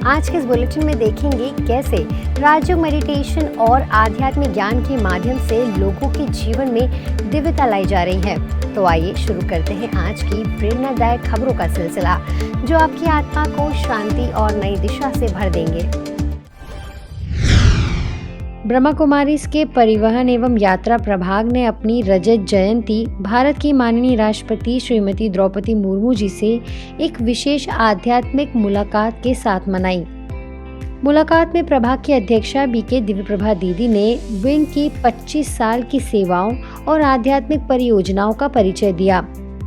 आज के इस बुलेटिन में देखेंगे कैसे राजयोग मेडिटेशन और आध्यात्मिक ज्ञान के माध्यम से लोगों के जीवन में दिव्यता लाई जा रही है। तो आइए शुरू करते हैं आज की प्रेरणादायक खबरों का सिलसिला, जो आपकी आत्मा को शांति और नई दिशा से भर देंगे। ब्रह्मा कुमारीज के परिवहन एवं यात्रा प्रभाग ने अपनी रजत जयंती भारत की माननीय राष्ट्रपति श्रीमती द्रौपदी मुर्मू जी से एक विशेष आध्यात्मिक मुलाकात के साथ मनाई। मुलाकात में प्रभाग की अध्यक्षा बीके दिव्यप्रभा दीदी ने विंग की 25 साल की सेवाओं और आध्यात्मिक परियोजनाओं का परिचय दिया,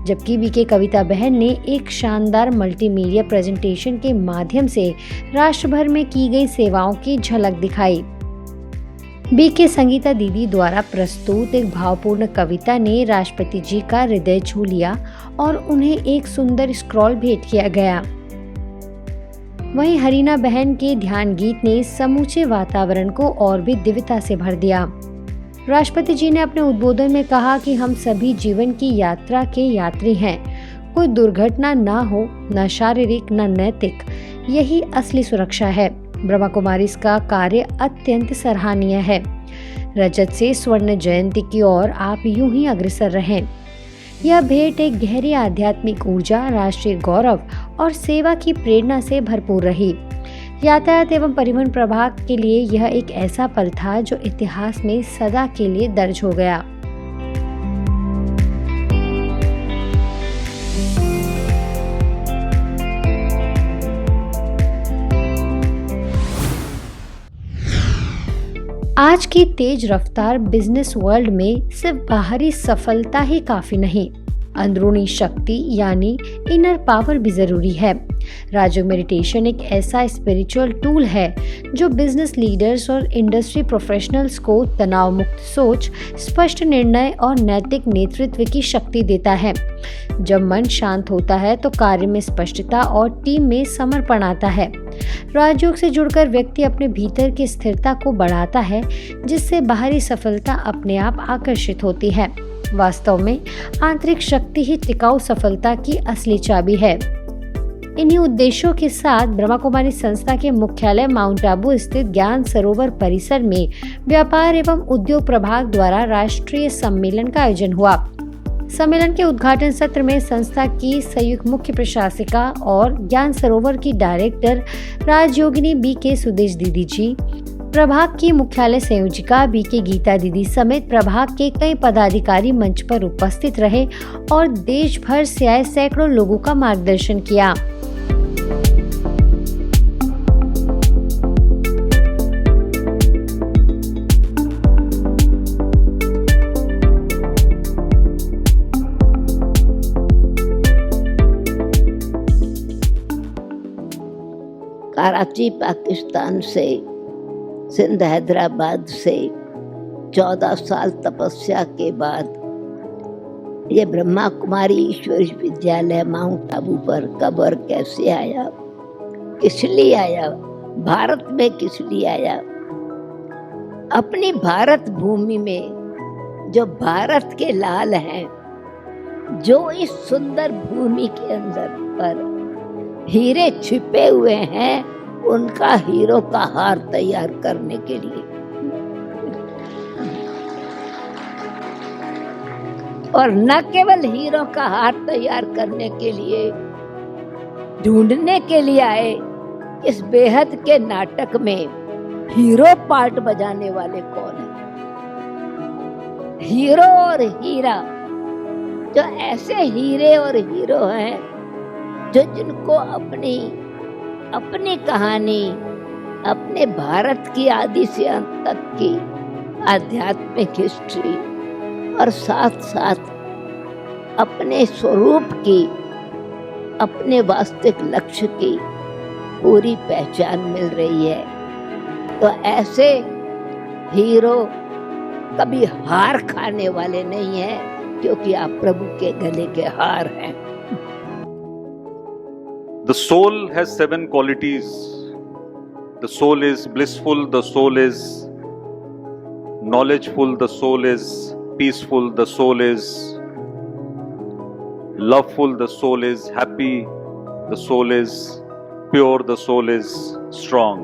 जबकि बीके कविता बहन ने एक शानदार मल्टीमीडिया प्रेजेंटेशन के माध्यम से राष्ट्र भर में की गई सेवाओं की झलक दिखाई। बीके संगीता दीदी द्वारा प्रस्तुत एक भावपूर्ण कविता ने राष्ट्रपति जी का हृदय छू लिया और उन्हें एक सुंदर स्क्रॉल भेंट किया गया। वहीं हरीना बहन के ध्यान गीत ने समूचे वातावरण को और भी दिव्यता से भर दिया। राष्ट्रपति जी ने अपने उद्बोधन में कहा कि हम सभी जीवन की यात्रा के यात्री हैं। कोई दुर्घटना ना हो, न शारीरिक न नैतिक, यही असली सुरक्षा है। ब्रह्मा कुमारीज का कार्य अत्यंत सराहनीय है। रजत से स्वर्ण जयंती की ओर आप यूं ही अग्रसर रहें। यह भेंट एक गहरी आध्यात्मिक ऊर्जा, राष्ट्रीय गौरव और सेवा की प्रेरणा से भरपूर रही। यातायात एवं परिवहन प्रभाग के लिए यह एक ऐसा पल था जो इतिहास में सदा के लिए दर्ज हो गया। आज की तेज रफ्तार बिजनेस वर्ल्ड में सिर्फ बाहरी सफलता ही काफी नहीं, अंदरूनी शक्ति यानी इनर पावर भी जरूरी है। राजयोग मेडिटेशन एक ऐसा स्पिरिचुअल टूल है जो बिजनेस लीडर्स और इंडस्ट्री प्रोफेशनल्स को तनाव मुक्त सोच, स्पष्ट निर्णय और नैतिक नेतृत्व की शक्ति देता है। जब मन शांत होता है तो कार्य में स्पष्टता और टीम में समर्पण आता है। राजयोग से जुड़कर व्यक्ति अपने भीतर की स्थिरता को बढ़ाता है, जिससे बाहरी सफलता अपने आप आकर्षित होती है। वास्तव में आंतरिक शक्ति ही टिकाऊ सफलता की असली चाबी है। इन्हीं उद्देश्यों के साथ ब्रह्मा कुमारी संस्था के मुख्यालय माउंट आबू स्थित ज्ञान सरोवर परिसर में व्यापार एवं उद्योग प्रभाग द्वारा राष्ट्रीय सम्मेलन का आयोजन हुआ। सम्मेलन के उद्घाटन सत्र में संस्था की संयुक्त मुख्य प्रशासिका और ज्ञान सरोवर की डायरेक्टर राजयोगिनी बीके सुदेश दीदी जी, प्रभाग की मुख्यालय संयोजिका बीके गीता दीदी समेत प्रभाग के कई पदाधिकारी मंच पर उपस्थित रहे और देश भर से आए सैकड़ों लोगों का मार्गदर्शन किया। कराची पाकिस्तान से, सिंध हैदराबाद से 14 साल तपस्या के बाद ये ब्रह्मा कुमारी ईश्वर विद्यालय माउंट आबू पर कब और कैसे आया, किस लिए आया, भारत में किस लिए आया। अपनी भारत भूमि में जो भारत के लाल हैं, जो इस सुंदर भूमि के अंदर पर हीरे छिपे हुए हैं, उनका हीरो का हार तैयार करने के लिए और न केवल हीरो का हार तैयार करने के लिए, ढूंढने के लिए आए इस बेहद के नाटक में हीरो पार्ट बजाने वाले कौन है। हीरो और हीरा, जो ऐसे हीरे और हीरो हैं जो जिनको अपनी कहानी, अपने भारत की आदि से अंत तक की आध्यात्मिक हिस्ट्री और साथ साथ अपने स्वरूप की, अपने वास्तविक लक्ष्य की पूरी पहचान मिल रही है। तो ऐसे हीरो कभी हार खाने वाले नहीं हैं, क्योंकि आप प्रभु के गले के हार हैं। The soul has 7 qualities. The soul is blissful, the soul is knowledgeful, the soul is peaceful, the soul is loveful, the soul is happy, the soul is pure, the soul is strong.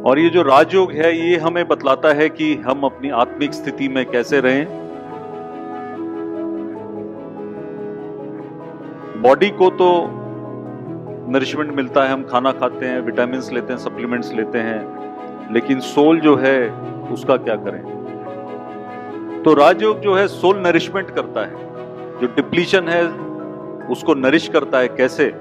और ये जो राजयोग है ये हमें बतलाता है कि हम अपनी आत्मिक स्थिति में कैसे रहें। बॉडी को तो नरिशमेंट मिलता है, हम खाना खाते हैं, विटामिन्स लेते हैं, सप्लीमेंट्स लेते हैं, लेकिन सोल जो है उसका क्या करें? तो राजयोग जो है सोल नरिशमेंट करता है, जो डिप्लीशन है उसको नरिश करता है। कैसे?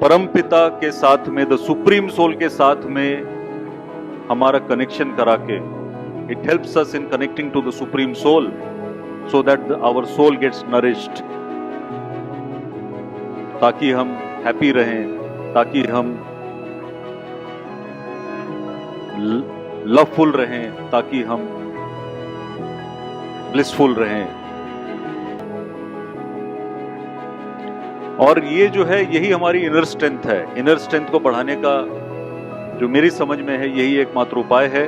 परम पिता के साथ में, द सुप्रीम सोल के साथ में हमारा कनेक्शन करा के, it helps us in connecting to the supreme soul so that our soul gets nourished, ताकि हम हैप्पी रहें, ताकि हम लवफुल रहें, ताकि हम ब्लिसफुल रहें। और ये जो है यही हमारी इनर स्ट्रेंथ है। इनर स्ट्रेंथ को बढ़ाने का जो मेरी समझ में है यही एकमात्र उपाय है।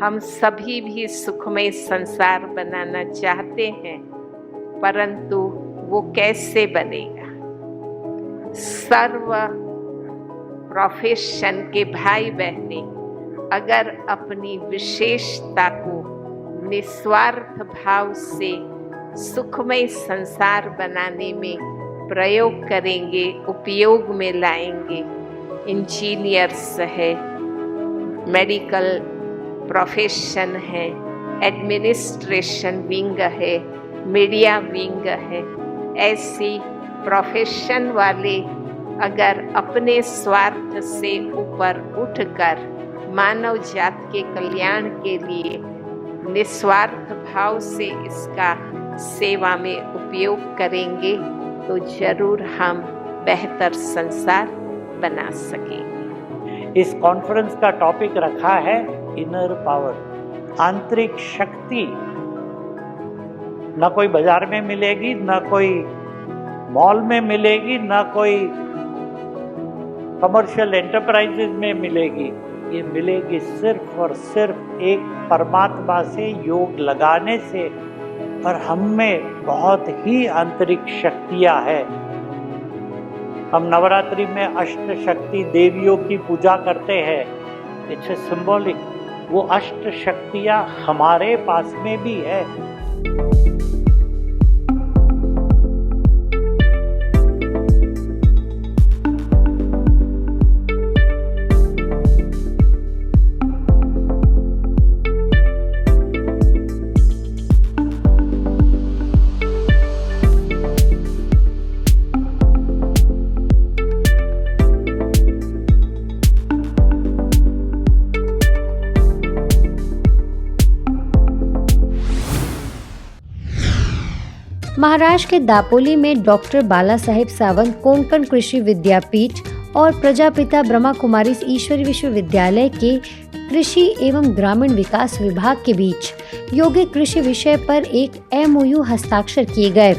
हम सभी भी सुखमय संसार बनाना चाहते हैं, परंतु वो कैसे बनेगा? सर्व प्रोफेशन के भाई बहने अगर अपनी विशेषता को निस्वार्थ भाव से सुखमय संसार बनाने में प्रयोग करेंगे, उपयोग में लाएंगे, इंजीनियर्स है, मेडिकल प्रोफेशन है, एडमिनिस्ट्रेशन विंग है, मीडिया विंग है, ऐसी प्रोफेशन वाले अगर अपने स्वार्थ से ऊपर उठकर मानव जात के कल्याण के लिए निस्वार्थ भाव से इसका सेवा में उपयोग करेंगे तो जरूर हम बेहतर संसार बना सकेंगे। इस कॉन्फ्रेंस का टॉपिक रखा है इनर पावर, आंतरिक शक्ति। न कोई बाजार में मिलेगी, न कोई मॉल में मिलेगी, न कोई कमर्शियल एंटरप्राइजेज में मिलेगी। ये मिलेगी सिर्फ और सिर्फ एक परमात्मा से योग लगाने से। और हम में बहुत ही आंतरिक शक्तियां हैं। हम नवरात्रि में अष्ट शक्ति देवियों की पूजा करते हैं। इट्स ए सिंबॉलिक, वो अष्ट शक्तियां हमारे पास में भी है। महाराष्ट्र के दापोली में डॉक्टर बाला साहेब सावंत कोंकण कृषि विद्यापीठ और प्रजापिता ब्रह्मा कुमारी ईश्वरी विश्वविद्यालय के कृषि एवं ग्रामीण विकास विभाग के बीच यौगिक कृषि विषय पर एक MOU हस्ताक्षर किए गए।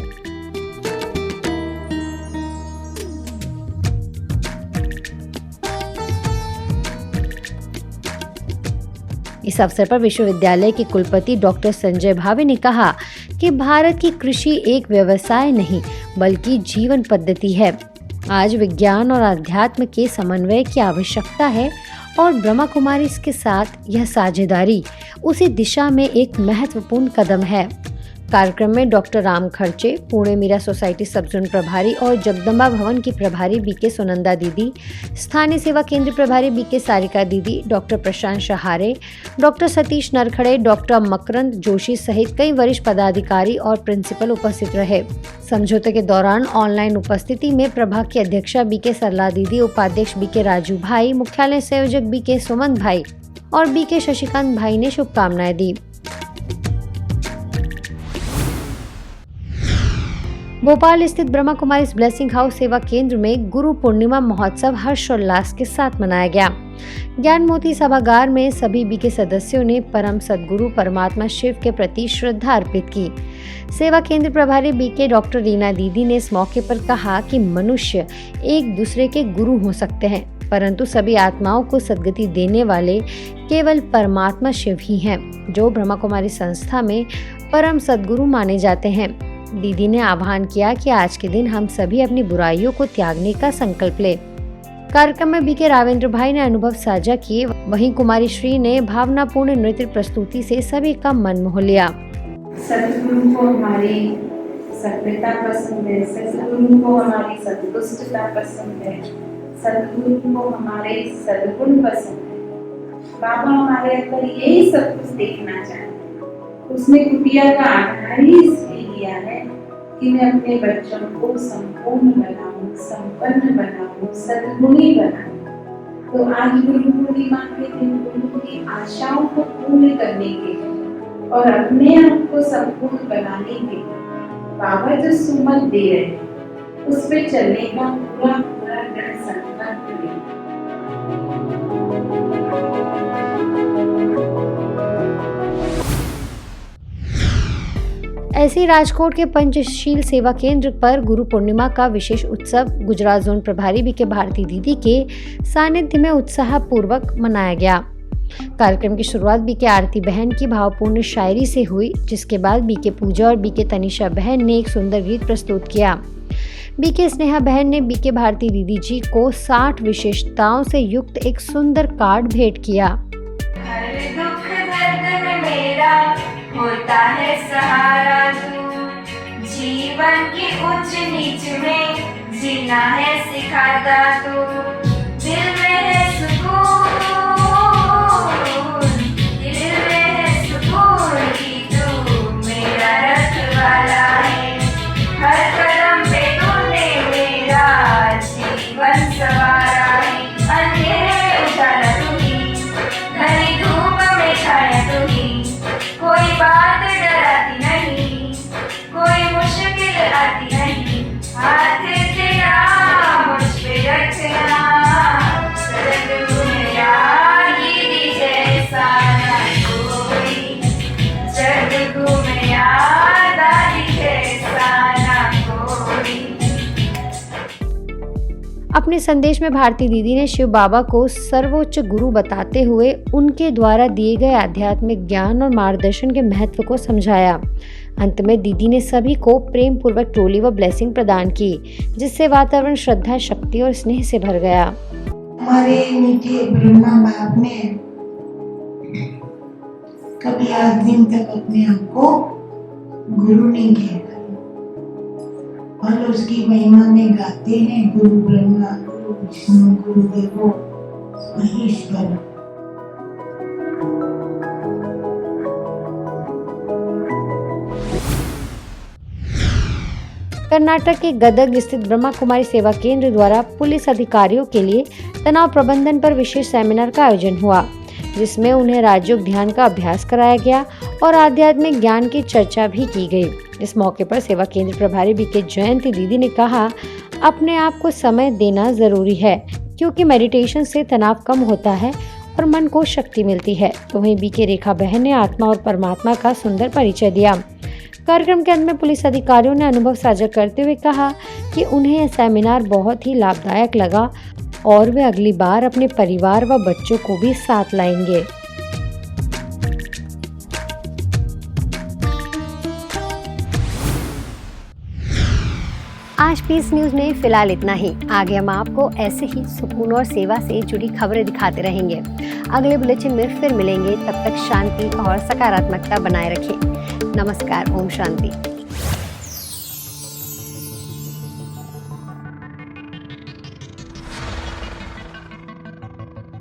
इस अवसर पर विश्वविद्यालय के कुलपति डॉक्टर संजय भावे ने कहा कि भारत की कृषि एक व्यवसाय नहीं बल्कि जीवन पद्धति है। आज विज्ञान और अध्यात्म के समन्वय की आवश्यकता है और ब्रह्मा कुमारी के साथ यह साझेदारी उसी दिशा में एक महत्वपूर्ण कदम है। कार्यक्रम में डॉक्टर राम खर्चे, पुणे मीरा सोसाइटी सब जोन प्रभारी और जगदम्बा भवन की प्रभारी BK सुनंदा दीदी, स्थानीय सेवा केंद्र प्रभारी BK सारिका दीदी, डॉक्टर प्रशांत शहारे, डॉक्टर सतीश नरखड़े, डॉक्टर मकरंद जोशी सहित कई वरिष्ठ पदाधिकारी और प्रिंसिपल उपस्थित रहे। समझौते के दौरान ऑनलाइन उपस्थिति में प्रभाग की अध्यक्षा BK सरला दीदी, उपाध्यक्ष BK राजू भाई, मुख्यालय संयोजक BK सुमंत भाई और BK शशिकांत भाई ने शुभकामनाएं दी। भोपाल स्थित ब्रह्मा कुमारी ब्लेसिंग हाउस सेवा केंद्र में गुरु पूर्णिमा महोत्सव हर्षोल्लास के साथ मनाया गया। ज्ञान मोती सभागार में सभी BK सदस्यों ने परम सद्गुरु परमात्मा शिव के प्रति श्रद्धा अर्पित की। सेवा केंद्र प्रभारी BK डॉक्टर रीना दीदी ने इस मौके पर कहा कि मनुष्य एक दूसरे के गुरु हो सकते हैं, परंतु सभी आत्माओं को सद्गति देने वाले केवल परमात्मा शिव ही हैं, जो ब्रह्मा कुमारी संस्था में परम सद्गुरु माने जाते हैं। दीदी ने आह्वान किया कि आज के दिन हम सभी अपनी बुराइयों को त्यागने का संकल्प लें। कार्यक्रम में बीके रावेंद्र भाई ने अनुभव साझा किए, वहीं कुमारी श्री ने भावनापूर्ण नृत्य प्रस्तुति से सभी का मन मोह लिया। सतगुरु को हमारी सभ्यता पसंद है, सतगुरु को हमारी सदगुष्टता पसंद है, सतगुरु को हमारे सद्गुण पसंद है। बाबा हमारे अंदर यही सब कुछ देखना चाहते हैं। उसने कुटिया का आधार ही इसलिए लिया है कि मैं अपने बच्चों को संपूर्ण बनाऊं, संपन्न बनाऊं, सद्गुणी बनाऊं। तो आज गुरु पूर्णिमा के दिन गुरु की आशाओं को पूर्ण करने के लिए और अपने आप को संपूर्ण बनाने के लिए बाबा जो सुमत दे रहे हैं उस पे चलने का पूरा दृढ़ संकल्प लें। ऐसे ही राजकोट के पंचशील सेवा केंद्र पर गुरु पूर्णिमा का विशेष उत्सव गुजरात जोन प्रभारी बीके भारती दीदी के सानिध्य में उत्साह पूर्वक मनाया गया। कार्यक्रम की शुरुआत बीके आरती बहन की भावपूर्ण शायरी से हुई, जिसके बाद बीके पूजा और बीके तनिषा बहन ने एक सुंदर गीत प्रस्तुत किया। बीके स्नेहा बहन ने बीके भारती दीदी जी को 60 विशेषताओं से युक्त एक सुंदर कार्ड भेंट किया। हर दुख दर्द में मेरा होता है सहारा तू, जीवन की ऊंच नीच में जीना है सिखाता तू, दिल में है सुकून, दिल में है सुकून की तू मेरा रखवाला है, हर कदम पे तूने मेरा जीवन सवारा है, अंधेरे में उजाला तू ही, घनी धूप में छाया तू ही, कोई बात डराती नहीं, कोई मुश्किल आती नहीं, हाथ तेरा मुझ पे रखना, सद्गुरु मेरा दीदी जैसा ना कोई, सद्गुरु मेरा दादी जैसा ना कोई। अपने संदेश में भारती दीदी ने शिव बाबा को सर्वोच्च गुरु बताते हुए उनके द्वारा दिए गए आध्यात्मिक ज्ञान और मार्गदर्शन के महत्व को समझाया। अंत में दीदी ने सभी को प्रेम पूर्वक ट्रॉली व ब्लेसिंग प्रदान की, जिससे वातावरण श्रद्धा, शक्ति और स्नेह से भर गया। हमारे मीठे ब्रह्मा बाप ने कभी आज दिन तक अपने आप को गुरु नहीं किया और उसकी महिमा में गाते हैं गुरु ब्रह्मा, गुरु विष्णु, गुरुदेवो महेश्वर। कर्नाटक के गदग स्थित ब्रह्मा कुमारी सेवा केंद्र द्वारा पुलिस अधिकारियों के लिए तनाव प्रबंधन पर विशेष सेमिनार का आयोजन हुआ, जिसमें उन्हें राजयोग ध्यान का अभ्यास कराया गया और आध्यात्मिक ज्ञान की चर्चा भी की गई। इस मौके पर सेवा केंद्र प्रभारी बीके जयंती दीदी ने कहा, अपने आप को समय देना जरूरी है, क्योंकि मेडिटेशन से तनाव कम होता है और मन को शक्ति मिलती है। तो वहीं बीके रेखा बहन ने आत्मा और परमात्मा का सुंदर परिचय दिया। कार्यक्रम के अंत में पुलिस अधिकारियों ने अनुभव साझा करते हुए कहा कि उन्हें यह सेमिनार बहुत ही लाभदायक लगा और वे अगली बार अपने परिवार व बच्चों को भी साथ लाएंगे। आज पीस न्यूज में फिलहाल इतना ही। आगे हम आपको ऐसे ही सुकून और सेवा से जुड़ी खबरें दिखाते रहेंगे। अगले बुलेटिन में फिर मिलेंगे, तब तक शांति और सकारात्मकता बनाए रखें। नमस्कार, ओम शांति।